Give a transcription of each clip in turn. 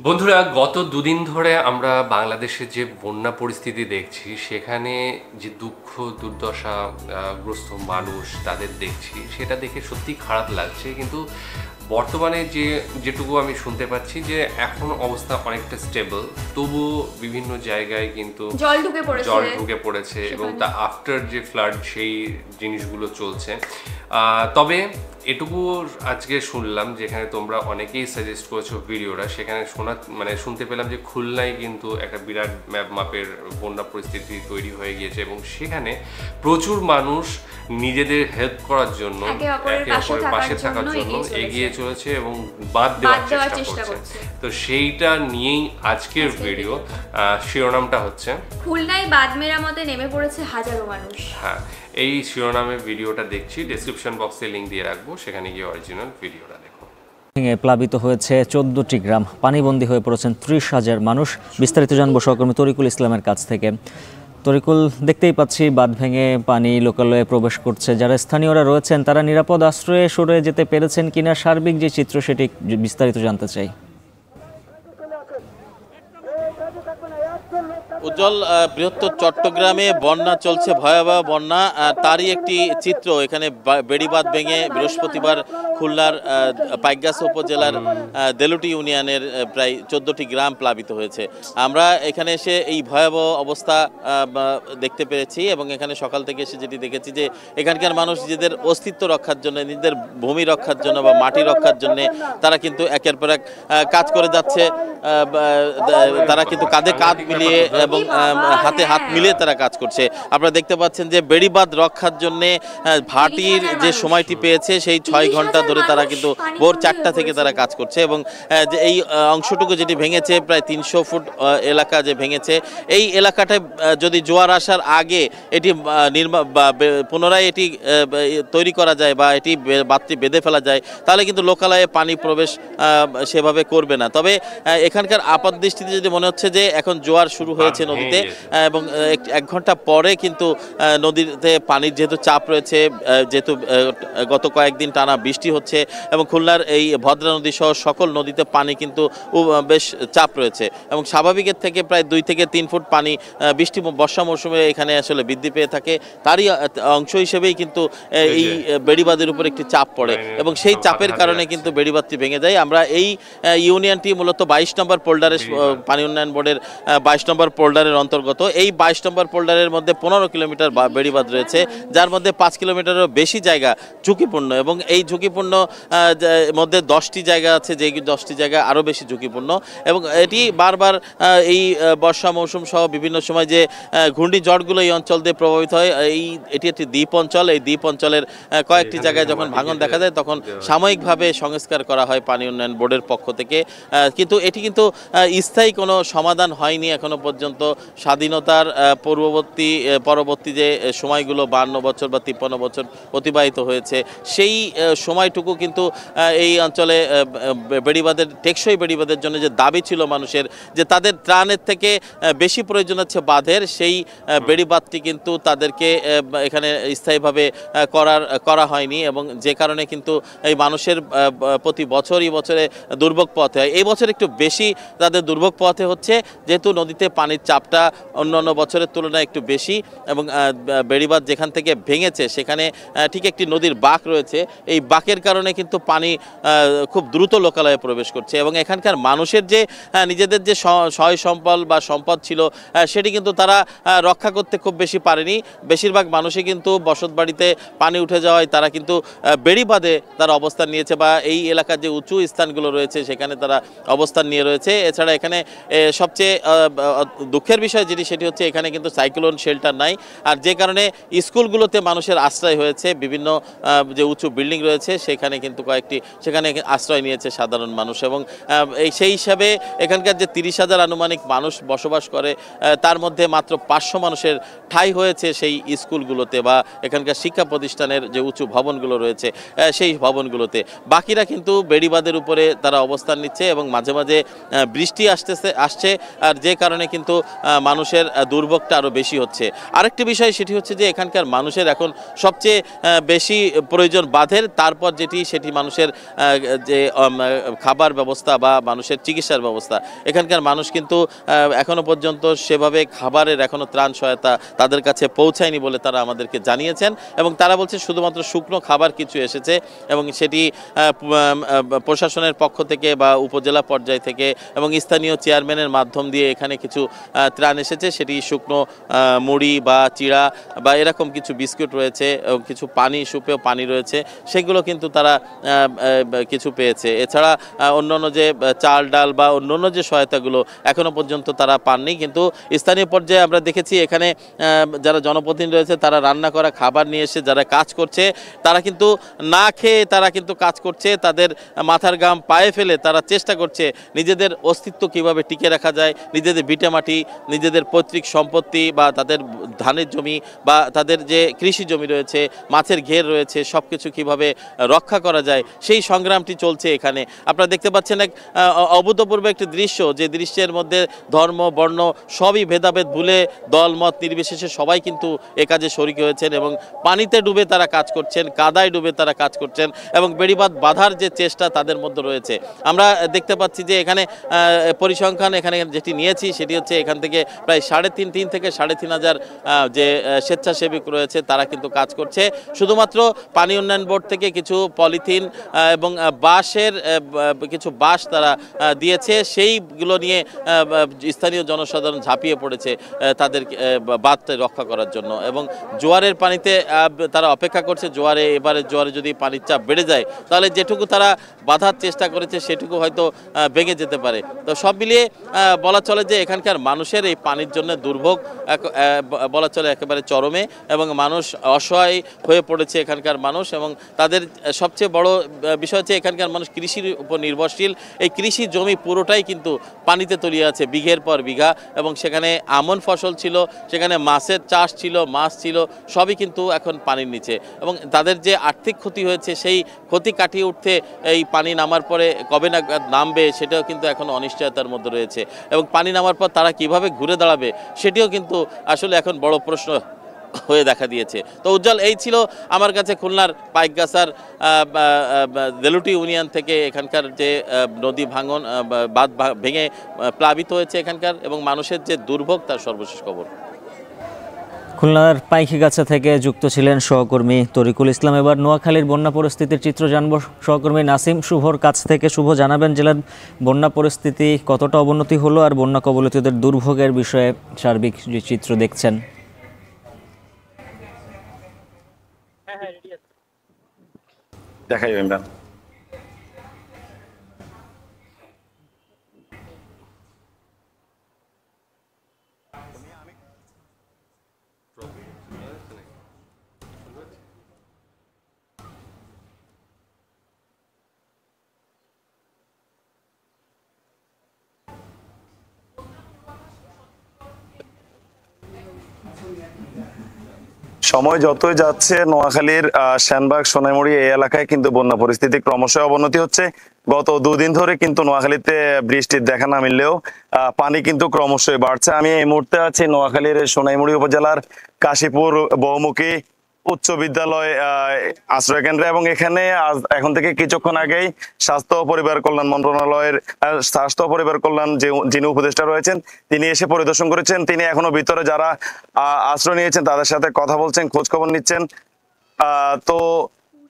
বন্ধুরা, গত দুদিন ধরে আমরা বাংলাদেশে যে বন্যা পরিস্থিতি দেখছি, সেখানে যে দুঃখ দুর্দশা গ্রস্ত মানুষ তাদের দেখছি, সেটা দেখে সত্যি খারাপ লাগছে। কিন্তু বর্তমানে যেটুকু আমি শুনতে পাচ্ছি যে এখন অবস্থা অনেকটা স্টেবল, তবুও বিভিন্ন জায়গায় কিন্তু জল ঢুকে পড়েছে এবং তা আফটার যে ফ্লাড সেই জিনিসগুলো চলছে। তবে এটুকু আজকে শুনলাম, যেখানে তোমরা অনেকেই সাজেস্ট করেছো ভিডিওটা, সেখানে শুনতে পেলাম যে খুলনায় কিন্তু একটা বিরাট মাপের বন্যা পরিস্থিতি তৈরি হয়ে গিয়েছে এবং সেখানে প্রচুর মানুষ নিজেদের হেল্প করার জন্য, একে অপরের পাশে থাকার জন্য এগিয়ে চলেছে এবং বাদ দেওয়ার চেষ্টা করছে। তো সেইটা নিয়েই আজকের ভিডিও। শিরোনামটা হচ্ছে খুলনায় বাঁধ মেরামতে নেমে পড়েছে হাজারো মানুষ। হ্যাঁ, এই শিরোনামে ভিডিওটা দেখছি, ডেসক্রিপশন বক্সে লিংক দিয়ে রাখবো, সেখানে গিয়ে অরিজিনাল ভিডিওটা দেখো। প্লাবিত হয়েছে 14টি গ্রাম, পানিবন্দী হয়ে পড়েছেন 30,000 মানুষ। বিস্তারিত জানবো সহকর্মী তরিকুল ইসলামের কাছ থেকে। তরিকুল, দেখতেই পাচ্ছি বাঁধ ভেঙে পানি লোকালয়ে প্রবেশ করছে। যারা স্থানীয়রা রয়েছেন তারা নিরাপদ আশ্রয়ে সরে যেতে পেরেছেন কিনা, সার্বিক যে চিত্র সেটি বিস্তারিত জানতে চাই। উজ্জ্বল, বৃহত্তর চট্টগ্রামে বন্যা চলছে, ভয়াবহ বন্যা। তারই একটি চিত্র এখানে বেড়িবাঁধ ভেঙে বৃহস্পতিবার খুলনার পাইকগাছা উপজেলার দেলুটি ইউনিয়নের প্রায় 14টি গ্রাম প্লাবিত হয়েছে। আমরা এখানে এসে এই ভয়াবহ অবস্থা দেখতে পেরেছি এবং এখানে সকাল থেকে এসে যেটি দেখেছি যে এখানকার মানুষ নিজেদের অস্তিত্ব রক্ষার জন্য, নিজেদের ভূমি রক্ষার জন্য বা মাটি রক্ষার জন্য তারা কিন্তু একের পর এক কাজ করে যাচ্ছে। তারা কিন্তু কাঁধে কাঁধ মিলিয়ে এবং হাতে হাত মিলিয়ে তারা কাজ করছে। আপনারা দেখতে পাচ্ছেন যে বেড়িবাঁধ রক্ষার জন্য ভাটির যে সময়টি পেয়েছে সেই 6 ঘন্টা ধরে তারা কিন্তু ভোর 4টা থেকে তারা কাজ করছে এবং যে এই অংশটুকু যেটি ভেঙেছে, প্রায় 300 ফুট এলাকা যে ভেঙেছে, এই এলাকাটায় যদি জোয়ার আসার আগে এটি পুনরায় এটি তৈরি করা যায় বা এটি বাঁধটি বেঁধে ফেলা যায়, তাহলে কিন্তু লোকালয়ে পানি প্রবেশ সেভাবে করবে না। তবে এখানকার আপাত দৃষ্টিতে যদি মনে হচ্ছে যে এখন জোয়ার শুরু হয়েছে নদীতে এবং 1 ঘন্টা পরে কিন্তু নদীতে পানির যেহেতু চাপ রয়েছে, যেহেতু গত কয়েকদিন টানা বৃষ্টি হচ্ছে এবং খুলনার এই ভদ্রা নদী সহ সকল নদীতে পানি কিন্তু বেশ চাপ রয়েছে এবং স্বাভাবিকের থেকে প্রায় 2 থেকে 3 ফুট পানি বর্ষা মৌসুমে এখানে আসলে বৃদ্ধি পেয়ে থাকে। তারই অংশ হিসেবেই কিন্তু এই বেড়িবাঁধের উপর একটি চাপ পড়ে এবং সেই চাপের কারণে কিন্তু বেড়িবাঁধটি ভেঙে যায়। আমরা এই ইউনিয়নটি মূলত 22 নম্বর পোল্ডারের পানি উন্নয়ন বোর্ডের 22 নম্বর পোল্ডারের অন্তর্গত। এই 22 নম্বর পোল্ডারের মধ্যে 15 কিলোমিটার বেড়িবাঁধ রয়েছে, যার মধ্যে 5 কিলোমিটারেরও বেশি জায়গা ঝুঁকিপূর্ণ এবং এই ঝুঁকিপূর্ণ মধ্যে 10টি জায়গা আছে, যে 10টি জায়গা আরও বেশি ঝুঁকিপূর্ণ এবং এটি বারবার এই বর্ষা মৌসুম সহ বিভিন্ন সময় যে ঘূর্ণিঝড়গুলো এই অঞ্চল দিয়ে প্রভাবিত হয়, এটি একটি দ্বীপ অঞ্চল। এই দ্বীপ অঞ্চলের কয়েকটি জায়গায় যখন ভাঙন দেখা যায় তখন সাময়িকভাবে সংস্কার করা হয় পানি উন্নয়ন বোর্ডের পক্ষ থেকে, কিন্তু এটি কিন্তু স্থায়ী কোনো সমাধান হয়নি এখনো পর্যন্ত। স্বাধীনতার পরবর্তী যে সময়গুলো 52 বছর বা 53 বছর অতিবাহিত হয়েছে, সেই সময়টুকু কিন্তু এই অঞ্চলে বেড়িবাঁধের টেকসই বেড়িবাঁধের জন্য যে দাবি ছিল মানুষের, যে তাদের ত্রাণের থেকে বেশি প্রয়োজন হচ্ছে বাঁধের, সেই বেড়িবাঁধটি কিন্তু তাদেরকে এখানে স্থায়ীভাবে করা হয়নি এবং যে কারণে কিন্তু এই মানুষের প্রতি বছরই বছরে দুর্ভোগ পথে হয়। এই বছর একটু বেশি তাদের দুর্ভোগ পথে হচ্ছে, যেহেতু নদীতে পানির চাপটা অন্যান্য বছরের তুলনায় একটু বেশি এবং বেড়িবাঁধ যেখান থেকে ভেঙেছে সেখানে ঠিক একটি নদীর বাঁক রয়েছে। এই বাঁকের কারণে কিন্তু পানি খুব দ্রুত লোকালয়ে প্রবেশ করছে এবং এখানকার মানুষের যে নিজেদের যে সয় সম্পদ বা সম্পদ ছিল সেটি কিন্তু তারা রক্ষা করতে খুব বেশি পারেনি। বেশিরভাগ মানুষই কিন্তু বসতবাড়িতে পানি উঠে যাওয়ায় তারা কিন্তু বেড়িবাঁধে তারা অবস্থান নিয়েছে বা এই এলাকার যে উঁচু স্থানগুলো রয়েছে সেখানে তারা অবস্থান নিয়ে রয়েছে। এছাড়া এখানে সবচেয়ে দুঃখের বিষয় যেটি, সেটি হচ্ছে এখানে কিন্তু সাইক্লোন শেল্টার নাই, আর যে কারণে স্কুলগুলোতে মানুষের আশ্রয় হয়েছে। বিভিন্ন যে উঁচু বিল্ডিং রয়েছে সেখানে কিন্তু সেখানে আশ্রয় নিয়েছে সাধারণ মানুষ এবং সেই হিসাবে এখানকার যে 30,000 আনুমানিক মানুষ বসবাস করে, তার মধ্যে মাত্র 500 মানুষের ঠাঁই হয়েছে সেই স্কুলগুলোতে বা এখানকার শিক্ষা প্রতিষ্ঠানের যে উঁচু ভবনগুলো রয়েছে সেই ভবনগুলোতে। বাকিরা কিন্তু বেড়িবাঁধের উপরে তারা অবস্থান নিচ্ছে এবং মাঝে মাঝে বৃষ্টি আসছে, আর যে কারণে কিন্তু মানুষের দুর্ভোগটা আরও বেশি হচ্ছে। আরেকটি বিষয় সেটি হচ্ছে যে এখানকার মানুষের এখন সবচেয়ে বেশি প্রয়োজন বাঁধের, তারপর যেটি সেটি মানুষের যে খাবার ব্যবস্থা বা মানুষের চিকিৎসার ব্যবস্থা। এখানকার মানুষ কিন্তু এখনো পর্যন্ত সেভাবে খাবারের এখনো ত্রাণ সহায়তা তাদের কাছে পৌঁছায়নি বলে তারা আমাদেরকে জানিয়েছেন, এবং তারা বলছে শুধুমাত্র শুকনো খাবার কিছু এসেছে এবং সেটি প্রশাসনের পক্ষ থেকে বা উপজেলা পর্যায় থেকে এবং স্থানীয় চেয়ারম্যানের মাধ্যম দিয়ে এখানে কিছু ত্রাণ এসেছে। সেটি শুকনো মুড়ি বা চিড়া বা এরকম কিছু বিস্কুট রয়েছে এবং কিছু পানি, সুপেয় পানি রয়েছে, সেগুলো কিন্তু তারা কিছু পেয়েছে। এছাড়া অন্যান্য যে চাল ডাল বা অন্যান্য যে সহায়তাগুলো এখনো পর্যন্ত তারা পাননি। কিন্তু স্থানীয় পর্যায়ে আমরা দেখেছি এখানে যারা জনপ্রতিনিধি রয়েছে তারা রান্না করা খাবার নিয়ে এসে যারা কাজ করছে তারা কিন্তু না খেয়ে তারা কিন্তু কাজ করছে, তাদের মাথার ঘাম পায়ে ফেলে তারা চেষ্টা করছে নিজেদের অস্তিত্ব কিভাবে টিকে রাখা যায়, নিজেদের ভিটেমাটি, নিজেদের পৈতৃক সম্পত্তি বা তাদের ধানের জমি বা তাদের যে কৃষি জমি রয়েছে, মাছের ঘের রয়েছে, সব কিছু কীভাবে রক্ষা করা যায় সেই সংগ্রামটি চলছে এখানে। আপনারা দেখতে পাচ্ছেন এক অভূতপূর্ব একটি দৃশ্য, যে দৃশ্যের মধ্যে ধর্ম বর্ণ সবই ভেদাভেদ ভুলে দল মত নির্বিশেষে সবাই কিন্তু এ কাজে শরিক হয়েছেন এবং পানিতে ডুবে তারা কাজ করছেন, কাদায় ডুবে তারা কাজ করছেন এবং বেড়িবাঁধ বাঁধার যে চেষ্টা তাদের মধ্যে রয়েছে। আমরা দেখতে পাচ্ছি যে এখানে পরিসংখ্যান এখানে যেটি নিয়েছি সেটি হচ্ছে এখান থেকে প্রায় 3.5 থেকে 3.5 যে স্বেচ্ছাসেবক রয়েছে তারা কিন্তু কাজ করছে। শুধুমাত্র পানি উন্নয়ন বোর্ড থেকে কিছু পলিথিন এবং বাঁশের কিছু বাঁশ তারা দিয়েছে, সেইগুলো নিয়ে স্থানীয় জনসাধারণ ঝাঁপিয়ে পড়েছে তাদের বাঁধকে রক্ষা করার জন্য এবং জোয়ারের পানিতে তারা অপেক্ষা করছে। এবারে জোয়ারে যদি পানির চাপ বেড়ে যায় তাহলে যেটুকু তারা বাঁধার চেষ্টা করেছে সেটুকু হয়তো ভেঙে যেতে পারে। তো সব মিলিয়ে বলা চলে যে এখানকার মানুষের এই পানির জন্য দুর্ভোগ বলা চলে একেবারে চরমে এবং মানুষ অসহায় হয়ে পড়েছে এখানকার মানুষ। এবং তাদের সবচেয়ে বড় বিষয় হচ্ছে এখানকার মানুষ কৃষির উপর নির্ভরশীল। এই কৃষি জমি পুরোটাই কিন্তু পানিতে তলিয়ে আছে বিঘের পর বিঘা, এবং সেখানে আমন ফসল ছিল, সেখানে মাছের চাষ ছিল, মাছ ছিল, সবই কিন্তু এখন পানির নিচে। এবং তাদের যে আর্থিক ক্ষতি হয়েছে সেই ক্ষতি কাটিয়ে উঠতে এই পানি নামার পরে কবে না নামবে সেটাও কিন্তু এখন অনিশ্চয়তার মধ্যে রয়েছে এবং পানি নামার পর তারা কিভাবে ঘুরে দাঁড়াবে সেটিও কিন্তু আসলে এখন বড় প্রশ্ন হয়ে দেখা দিয়েছে। তো উজ্জ্বল, এই ছিল আমার কাছে খুলনার পাইকগাছার দেলুটি ইউনিয়ন থেকে এখানকার যে নদী ভাঙন, বাঁধ ভেঙে প্লাবিত হয়েছে এখানকার এবং মানুষের যে দুর্ভোগ তার সর্বশেষ খবর। খুলনার পাইকগাছা থেকে যুক্ত ছিলেন সহকর্মী তরিকুল ইসলাম। এবার নোয়াখালীর বন্যা পরিস্থিতির চিত্র জানব সহকর্মী নাসিম শুভর কাছ থেকে। শুভ, জানাবেন জেলার বন্যা পরিস্থিতি কতটা অবনতি হলো আর বন্যা কবলিতদের দুর্ভোগের বিষয়ে সার্বিক যে চিত্র দেখছেন। দেখাই ইমরান। সময় যতই যাচ্ছে নোয়াখালীর সেনবাগ, সোনাইমুড়ি এই এলাকায় কিন্তু বন্যা পরিস্থিতি ক্রমশ অবনতি হচ্ছে। গত 2 দিন ধরে কিন্তু নোয়াখালীতে বৃষ্টির দেখা না মিললেও পানি কিন্তু ক্রমশই বাড়ছে। আমি এই মুহূর্তে আছি নোয়াখালীর সোনাইমুড়ি উপজেলার কাশীপুর বহুমুখী উচ্চ বিদ্যালয় আশ্রয় কেন্দ্রে, এবং এখানে এখন থেকে কিছুক্ষণ আগেই স্বাস্থ্য ও পরিবার কল্যাণ মন্ত্রণালয়ের স্বাস্থ্য ও পরিবার কল্যাণ যিনি উপদেষ্টা রয়েছেন তিনি এসে পরিদর্শন করেছেন। তিনি এখনো ভিতরে যারা আশ্রয় নিয়েছেন তাদের সাথে কথা বলছেন, খোঁজ খবর নিচ্ছেন। তো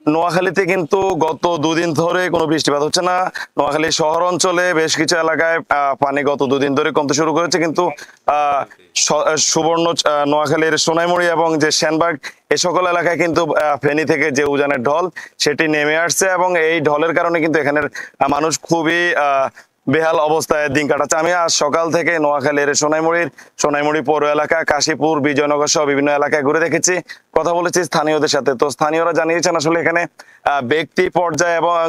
নোয়াখালীতে কিন্তু গত 2 দিন ধরে কোনো বৃষ্টিপাত হচ্ছে না। নোয়াখালী শহর অঞ্চলে বেশ কিছু এলাকায় পানি গত 2 দিন ধরে কমতে শুরু করেছে, কিন্তু সুবর্ণ, নোয়াখালীর সোনাইমুড়ি এবং যে সেনবাগ এ সকল এলাকায় কিন্তু ফেনী থেকে যে উজানের ঢল সেটি নেমে আসছে এবং এই ঢলের কারণে কিন্তু এখানের মানুষ খুবই বেহাল অবস্থায় দিন কাটাচ্ছে। আমি আজ সকাল থেকে নোয়াখালীর সোনাইমুড়ি পৌর এলাকা, কাশীপুর, বিজয়নগর সহ বিভিন্ন এলাকায় ঘুরে দেখেছি, কথা বলেছি স্থানীয়দের সাথে। তো স্থানীয়রা জানিয়েছেন আসলে এখানে ব্যক্তি পর্যায়ে এবং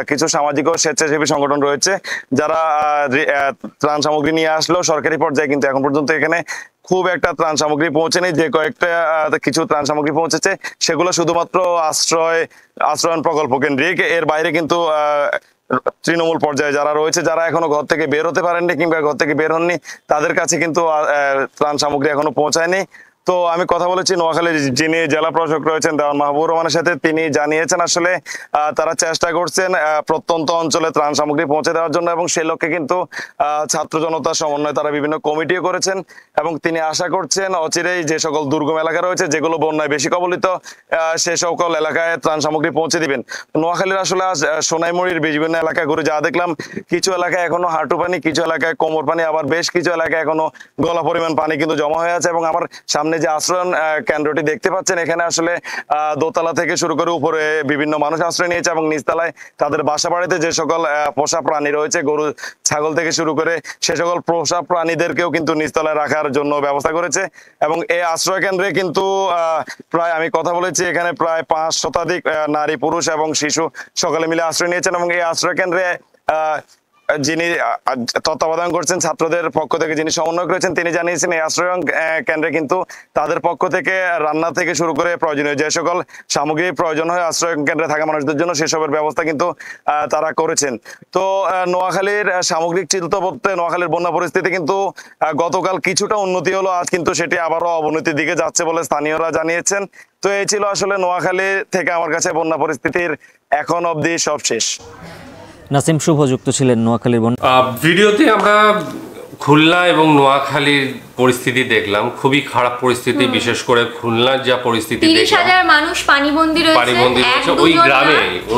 কিছু সামাজিক ও স্বেচ্ছাসেবী সংগঠন রয়েছে যারা ত্রাণ সামগ্রী নিয়ে আসলেও সরকারি পর্যায়ে কিন্তু এখন পর্যন্ত এখানে খুব একটা ত্রাণ সামগ্রী পৌঁছেনি। যে কয়েকটা কিছু ত্রাণ সামগ্রী পৌঁছেছে সেগুলো শুধুমাত্র আশ্রয়ন প্রকল্প কেন্দ্রিক। এর বাইরে কিন্তু তৃণমূল পর্যায়ে যারা রয়েছে, যারা এখনো ঘর থেকে বের হতে পারেননি কিংবা ঘর থেকে বের হননি, তাদের কাছে কিন্তু ত্রাণ সামগ্রী এখনো পৌঁছায়নি। তো আমি কথা বলেছি নোয়াখালীর যিনি জেলা প্রশাসক রয়েছেন দেওয়ান মাহবুবুর রহমানের সাথে। তিনি জানিয়েছেন আসলে তারা চেষ্টা করছেন প্রত্যন্ত অঞ্চলে ত্রাণ সামগ্রী পৌঁছে দেওয়ার জন্য, এবং সেই লক্ষ্যে কিন্তু ছাত্র জনতার সমন্বয়ে তারা বিভিন্ন কমিটিও করেছেন, এবং তিনি আশা করছেন অচিরেই যে সকল দুর্গম এলাকা রয়েছে যেগুলো বন্যায় বেশি কবলিত সে সকল এলাকায় ত্রাণ সামগ্রী পৌঁছে দিবেন। নোয়াখালীর আসলে সোনাইমুড়ির বিভিন্ন এলাকা ঘুরে যা দেখলাম, কিছু এলাকায় এখনো হাঁটু পানি, কিছু এলাকায় কোমর পানি, আবার বেশ কিছু এলাকায় এখনো গলা পরিমাণ পানি কিন্তু জমা হয়ে আছে। এবং আমার সামনে যে আশ্রয়ন কেন্দ্রটি দেখতে পাচ্ছেন, এখানে আসলে দোতলা থেকে শুরু করে উপরে বিভিন্ন মানুষ আশ্রয় নিয়েছে, এবং নিচতলায় তাদের বাসা বাড়িতে যে সকল পোষা প্রাণী রয়েছে, গরু ছাগল থেকে শুরু করে সে সকল পোষা প্রাণীদেরকেও কিন্তু নিচতলায় রাখার জন্য ব্যবস্থা করেছে। এবং এই আশ্রয় কেন্দ্রে কিন্তু প্রায়, আমি কথা বলেছি, এখানে প্রায় 5 শতাধিক নারী, পুরুষ এবং শিশু সকলে মিলে আশ্রয় নিয়েছেন। এবং এই আশ্রয় কেন্দ্রে যিনি তত্ত্বাবধান করছেন ছাত্রদের পক্ষ থেকে, যিনি সমন্বয়ক রয়েছেন, তিনি জানিয়েছেন এই আশ্রয় কেন্দ্রে কিন্তু তাদের পক্ষ থেকে রান্না থেকে শুরু করে প্রয়োজনীয় যে সকল সামগ্রী প্রয়োজন হয় আশ্রয় কেন্দ্রে থাকা মানুষদের জন্য, সেসবের ব্যবস্থা কিন্তু তারা করেছেন। তো নোয়াখালীর সামগ্রিক চিত্র বলতে নোয়াখালীর বন্যা পরিস্থিতি কিন্তু গতকাল কিছুটা উন্নতি হলো, আজ কিন্তু সেটি আবারও অবনতির দিকে যাচ্ছে বলে স্থানীয়রা জানিয়েছেন। তো এই ছিল আসলে নোয়াখালী থেকে আমার কাছে বন্যা পরিস্থিতির এখন অবধি সব শেষ। নাসিম শুভ যুক্ত ছিলেন নোয়াখালীর ভিডিওতে আমরা খুলনা এবং নোয়াখালীর পরিস্থিতি দেখলাম, খুবই খারাপ পরিস্থিতি। বিশেষ করে খুলনার যা পরিস্থিতি, 30,000 মানুষ পানিবন্দী রয়েছে ওই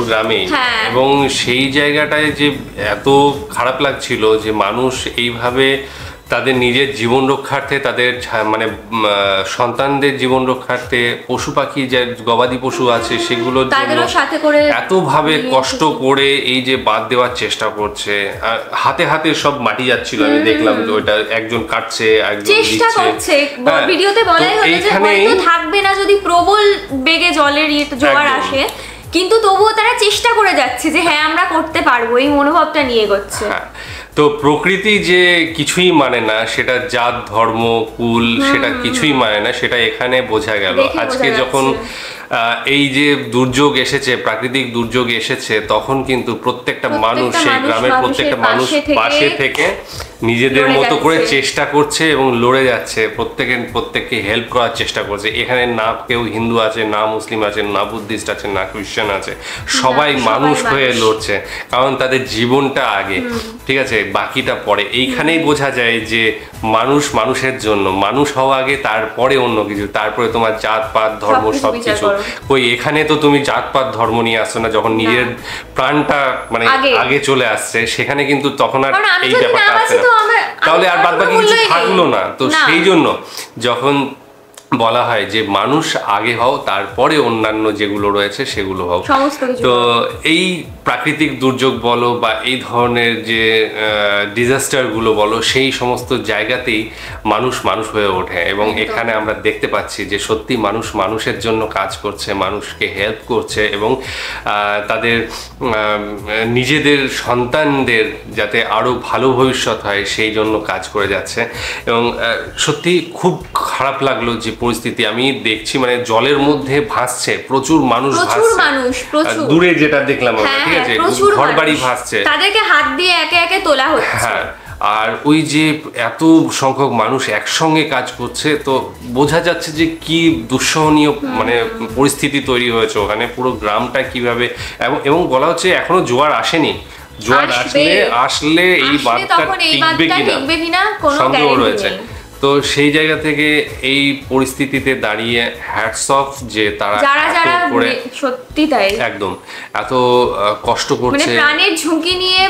গ্রামে, এবং সেই জায়গাটায় যে এত খারাপ লাগছিল যে মানুষ এইভাবে তাদের নিজের জীবন রক্ষার্থে, তাদের মানে সন্তানদের জীবন রক্ষার্থে, পশু পাখি যে গবাদি পশু আছে সেগুলোর জন্য এতভাবে কষ্ট করে এই যে বাদ দেওয়ার চেষ্টা করছে, হাতে হাতে সব মাটি যাচ্ছিল, আমি দেখলাম যে ওইটা একজন কাটছে, একজন চেষ্টা করছে। ভিডিওতে বলাই হলো যে হয়তো থাকবে না যদি প্রবল বেগে জলের জোয়ার আসে, কিন্তু তবুও তারা চেষ্টা করে যাচ্ছে যে হ্যাঁ আমরা করতে পারবো, এই মনোভাবটা নিয়ে এগোচ্ছে। তো প্রকৃতি যে কিছুই মানে না, সেটা জাত ধর্ম কুল সেটা কিছুই মানে না, সেটা এখানে বোঝা গেল। আজকে যখন এই যে দুর্যোগ এসেছে, প্রাকৃতিক দুর্যোগ এসেছে, তখন কিন্তু প্রত্যেকটা মানুষ, সেই গ্রামের প্রত্যেকটা মানুষ পাশে থেকে নিজেদের মতো করে চেষ্টা করছে এবং লড়ে যাচ্ছে, প্রত্যেককে হেল্প করার চেষ্টা করছে। এখানে না কেউ হিন্দু আছে, না মুসলিম আছে, না বুদ্ধিস্ট আছে, না খ্রিস্টান আছে, সবাই মানুষ হয়ে লড়ছে, কারণ তাদের জীবনটা আগে, ঠিক আছে, বাকিটা পরে। এইখানেই বোঝা যায় যে মানুষ মানুষের জন্য, মানুষ হওয়া আগে, তারপরে অন্য কিছু, তারপরে তোমার জাতপাত ধর্ম সবকিছু। কই এখানে তো তুমি জাতপাত ধর্ম নিয়ে আসছো না, যখন নিজের প্রাণটা মানে আগে চলে আসছে, সেখানে কিন্তু তখন আর এই ব্যাপারটা আসছে না, তাহলে আর বাদ বাকি কিছু থাকলো না। তো সেই জন্য যখন বলা হয় যে মানুষ আগে হও, তারপরে অন্যান্য যেগুলো রয়েছে সেগুলো হও। তো এই প্রাকৃতিক দুর্যোগ বলো বা এই ধরনের যে ডিজাস্টারগুলো বলো, সেই সমস্ত জায়গাতেই মানুষ হয়ে ওঠে। এবং এখানে আমরা দেখতে পাচ্ছি যে সত্যি মানুষ মানুষের জন্য কাজ করছে, মানুষকে হেল্প করছে, এবং তাদের নিজেদের সন্তানদের যাতে আরও ভালো ভবিষ্যৎ হয় সেই জন্য কাজ করে যাচ্ছে। এবং সত্যি খুব খারাপ লাগলো যে পরিস্থিতি আমি দেখছি, মানে জলের মধ্যে ভাসছে প্রচুর মানুষ, দূরে যেটা দেখলাম আমরা, ঠিক আছে, ঘরবাড়ি ভাসছে, তাদেরকে হাত দিয়ে একে একে তোলা হচ্ছে। হ্যাঁ, আর ওই যে এত সংখ্যক মানুষ একসঙ্গে কাজ করছে, তো বোঝা যাচ্ছে যে কি দুঃসহনীয় মানে পরিস্থিতি তৈরি হয়েছে ওখানে, পুরো গ্রামটা কিভাবে। এবং বলা হচ্ছে এখনো জোয়ার আসেনি, জোয়ার আসলে এই বাঁধটা টিকবে কিনা সন্দেহ রয়েছে। তো সেই জায়গা থেকে এই পরিস্থিতিতে দাঁড়িয়ে হ্যাটস অফ যে তারা করে সত্যি তাই একদম এত কষ্ট করছে, মানে প্রাণের ঝুঁকি নিয়ে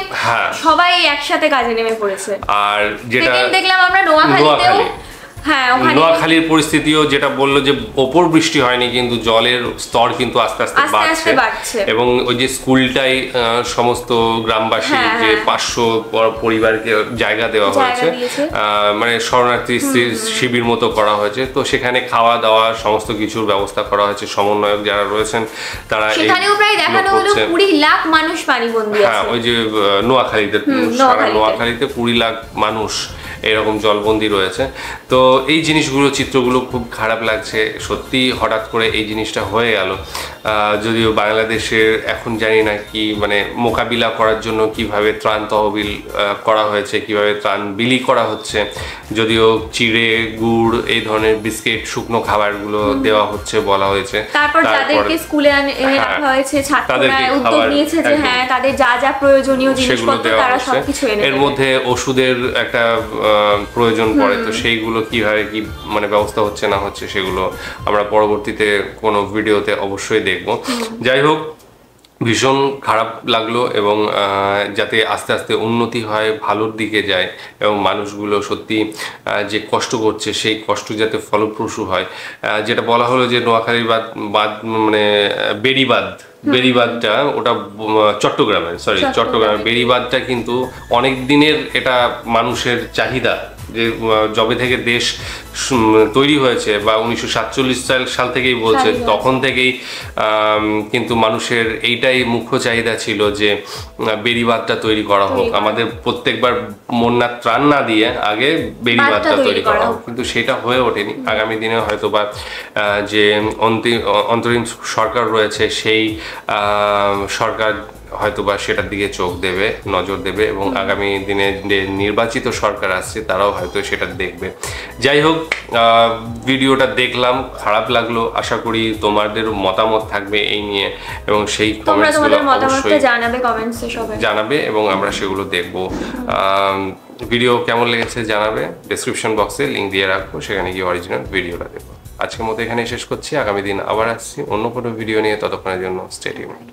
সবাই একসাথে কাজে নেমে পড়েছে। আর যেটা দেখলাম আমরা নোয়াখালীতেও, নোয়াখালীর পরিস্থিতিও যেটা বললো যে ওপর বৃষ্টি হয়নি, কিন্তু জলের স্তর কিন্তু আস্তে আস্তে বাড়ছে। এবং ওই যে স্কুলটাই সমস্ত গ্রামবাসী যে 500 পরিবারকে জায়গা দেওয়া হয়েছে, মানে শরণার্থী শিবির মতো করা হয়েছে। তো সেখানে খাওয়া দাওয়া সমস্ত কিছুর ব্যবস্থা করা হয়েছে, সমন্বয়ক যারা রয়েছেন তারা সেখানেও প্রায় দেখানো হলো 20 লাখ মানুষ পানিবন্দী আছে। হ্যাঁ, ওই যে নোয়াখালীতে 20 লাখ মানুষ এরকম জলবন্দি রয়েছে। তো এই জিনিসগুলো, চিত্রগুলো খুব খারাপ লাগছে সত্যি, হঠাৎ করে এই জিনিসটা হয়ে গেল। যদিও বাংলাদেশের এখন জানি না কি মানে মোকাবিলা করার জন্য কিভাবে ত্রাণ তহবিল করা হয়েছে, কিভাবে ত্রাণ বিলি করা হচ্ছে, যদিও চিড়ে গুড় এই ধরনের বিস্কিট শুকনো খাবারগুলো দেওয়া হচ্ছে বলা হয়েছে। তারপর যাদেরকে স্কুলে এনে রাখা হয়েছে ছাত্ররা উদ্যোগ নিয়েছে যে হ্যাঁ তাদের যা যা প্রয়োজনীয় জিনিসপত্র তারা সবকিছু এনে এর মধ্যে ওষুধের একটা প্রয়োজন পড়ে, তো সেইগুলো কিভাবে কি মানে ব্যবস্থা হচ্ছে না হচ্ছে সেগুলো আমরা পরবর্তীতে কোনো ভিডিওতে অবশ্যই দেখব। যাই হোক, ভীষণ খারাপ লাগলো এবং যাতে আস্তে আস্তে উন্নতি হয়, ভালোর দিকে যায় এবং মানুষগুলো সত্যি যে কষ্ট করছে সেই কষ্ট যাতে ফলপ্রসূ হয়। যেটা বলা হলো যে নোয়াখালীর বাদ মানে বেড়িবাঁধটা ওটা চট্টগ্রামের বেড়িবাঁধটা কিন্তু অনেক দিনের এটা মানুষের চাহিদা, যে যবে থেকে দেশ তৈরি হয়েছে বা 1947 সাল থেকেই বলছে, তখন থেকেই কিন্তু মানুষের এইটাই মুখ্য চাহিদা ছিল যে বেড়িবাঁধটা তৈরি করা হোক, আমাদের প্রত্যেকবার বন্যার ত্রাণ না দিয়ে আগে বেড়িবাঁধটা তৈরি করা হোক, কিন্তু সেটা হয়ে ওঠেনি। আগামী দিনে হয়তো বা যে অন্তরীণ সরকার রয়েছে সেই সরকার হয়তোবা সেটার দিকে চোখ দেবে, নজর দেবে এবং আগামী দিনে যে নির্বাচিত সরকার আসছে তারাও হয়তো সেটা দেখবে। যাই হোক, ভিডিওটা দেখলাম, খারাপ লাগলো। আশা করি তোমাদের মতামত থাকবে এই নিয়ে এবং সেই কমেন্টসগুলো অবশ্যই জানাবে এবং আমরা সেগুলো দেখব। ভিডিও কেমন লেগেছে জানাবে, ডেসক্রিপশন বক্সে লিঙ্ক দিয়ে রাখবো, সেখানে গিয়ে অরিজিনাল ভিডিওটা দেখবো। আজকের মতো এখানে শেষ করছি, আগামী দিন আবার আসছি অন্য কোনো ভিডিও নিয়ে, ততক্ষণের জন্য স্টে টিউনড।